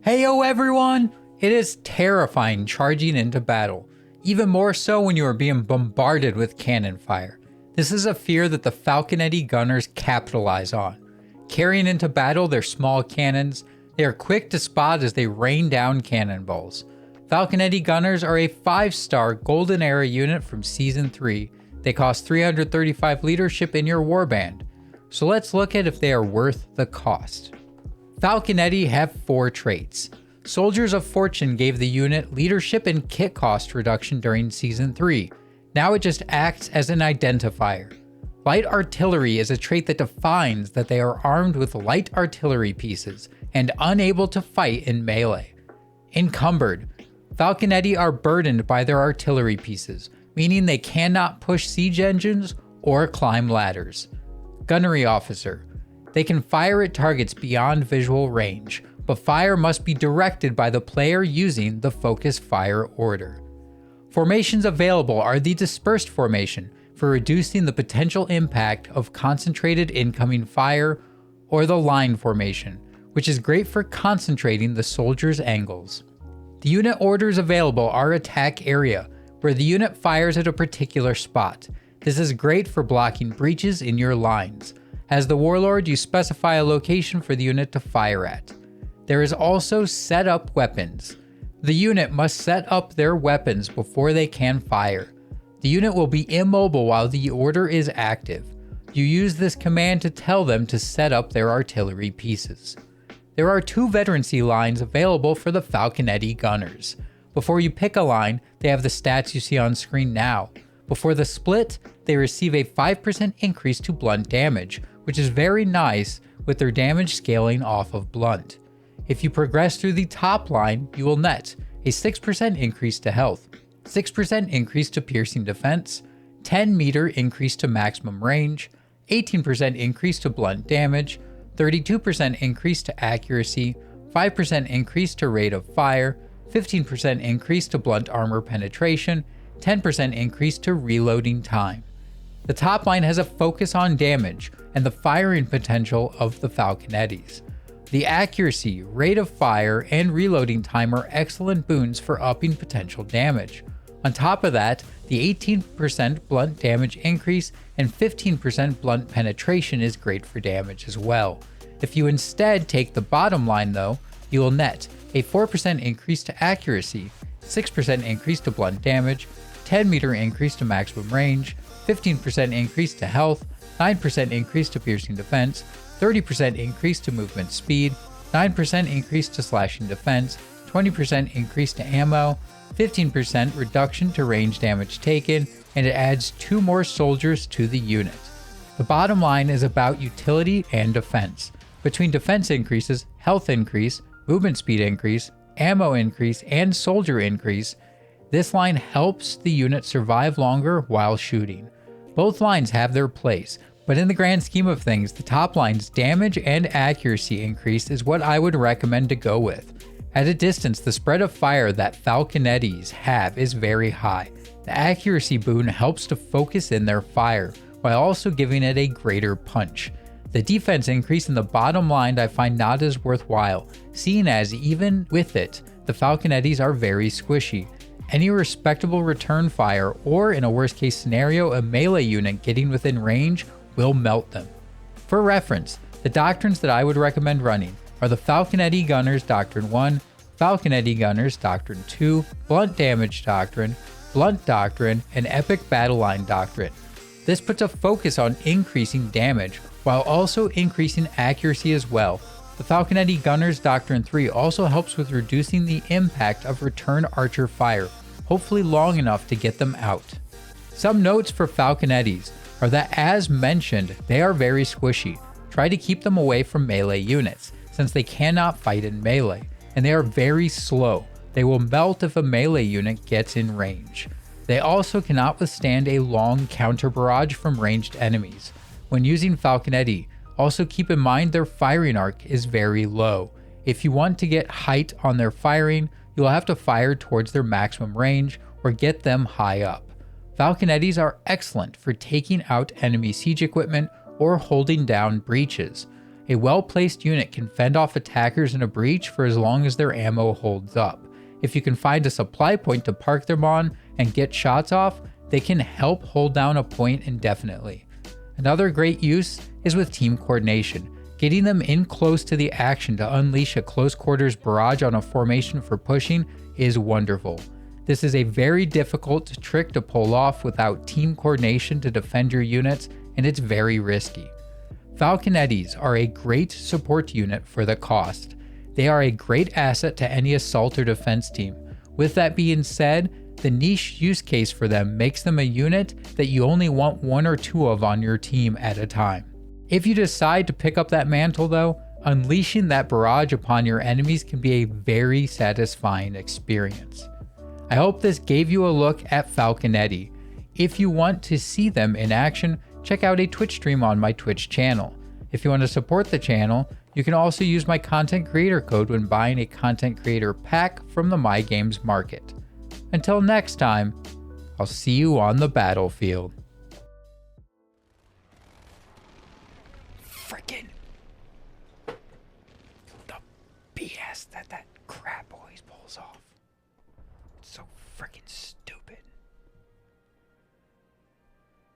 Heyo everyone! It is terrifying charging into battle, even more so when you are being bombarded with cannon fire. This is a fear that the Falconetti gunners capitalize on. Carrying into battle their small cannons, they are quick to spot as they rain down cannonballs. Falconetti gunners are a 5-star Golden Era unit from Season 3. They cost 335 leadership in your warband. So let's look at if they are worth the cost. Falconetti have 4 traits. Soldiers of Fortune gave the unit leadership and kit cost reduction during Season 3. Now it just acts as an identifier. Light artillery is a trait that defines that they are armed with light artillery pieces and unable to fight in melee. Encumbered. Falconetti are burdened by their artillery pieces, meaning they cannot push siege engines or climb ladders. Gunnery officer. They can fire at targets beyond visual range, but fire must be directed by the player using the focus fire order. Formations available are the dispersed formation for reducing the potential impact of concentrated incoming fire, or the line formation, which is great for concentrating the soldiers' angles. The unit orders available are attack area, where the unit fires at a particular spot. This is great for blocking breaches in your lines. As the warlord, you specify a location for the unit to fire at. There is also set up weapons. The unit must set up their weapons before they can fire. The unit will be immobile while the order is active. You use this command to tell them to set up their artillery pieces. There are 2 veterancy lines available for the Falconetti gunners. Before you pick a line, they have the stats you see on screen now. Before the split, they receive a 5% increase to blunt damage, which is very nice with their damage scaling off of blunt. If you progress through the top line, you will net a 6% increase to health, 6% increase to piercing defense, 10 meter increase to maximum range, 18% increase to blunt damage, 32% increase to accuracy, 5% increase to rate of fire, 15% increase to blunt armor penetration, 10% increase to reloading time. The top line has a focus on damage and the firing potential of the Falconettis. The accuracy, rate of fire, and reloading time are excellent boons for upping potential damage. On top of that, the 18% blunt damage increase and 15% blunt penetration is great for damage as well. If you instead take the bottom line though, you will net a 4% increase to accuracy, 6% increase to blunt damage, 10 meter increase to maximum range, 15% increase to health, 9% increase to piercing defense, 30% increase to movement speed, 9% increase to slashing defense, 20% increase to ammo, 15% reduction to range damage taken, and it adds 2 more soldiers to the unit. The bottom line is about utility and defense. Between defense increases, health increase, movement speed increase, ammo increase, and soldier increase, this line helps the unit survive longer while shooting. Both lines have their place, but in the grand scheme of things, the top line's damage and accuracy increase is what I would recommend to go with. At a distance, the spread of fire that Falconettis have is very high. The accuracy boon helps to focus in their fire, while also giving it a greater punch. The defense increase in the bottom line I find not as worthwhile, seeing as even with it, the Falconettis are very squishy. Any respectable return fire, or in a worst case scenario, a melee unit getting within range, will melt them. For reference, the doctrines that I would recommend running are the Falconetti Gunners Doctrine 1, Falconetti Gunners Doctrine 2, Blunt Damage Doctrine, Blunt Doctrine, and Epic Battle Line Doctrine. This puts a focus on increasing damage, while also increasing accuracy as well. The Falconetti Gunners Doctrine 3 also helps with reducing the impact of return archer fire, hopefully long enough to get them out. Some notes for Falconettis are that, as mentioned, they are very squishy. Try to keep them away from melee units, since they cannot fight in melee, and they are very slow. They will melt if a melee unit gets in range. They also cannot withstand a long counter barrage from ranged enemies. When using Falconetti, also keep in mind their firing arc is very low. If you want to get height on their firing, you'll have to fire towards their maximum range or get them high up. Falconettis are excellent for taking out enemy siege equipment or holding down breaches. A well-placed unit can fend off attackers in a breach for as long as their ammo holds up. If you can find a supply point to park them on and get shots off, they can help hold down a point indefinitely. Another great use is with team coordination. Getting them in close to the action to unleash a close quarters barrage on a formation for pushing is wonderful. This is a very difficult trick to pull off without team coordination to defend your units, and it's very risky. Falconettis are a great support unit for the cost. They are a great asset to any assault or defense team. With that being said, the niche use case for them makes them a unit that you only want 1 or 2 of on your team at a time. If you decide to pick up that mantle though, unleashing that barrage upon your enemies can be a very satisfying experience. I hope this gave you a look at Falconetti. If you want to see them in action, check out a Twitch stream on my Twitch channel. If you want to support the channel, you can also use my content creator code when buying a content creator pack from the My Games market. Until next time, I'll see you on the battlefield. Frickin' the BS that crap always pulls off. It's so frickin' stupid.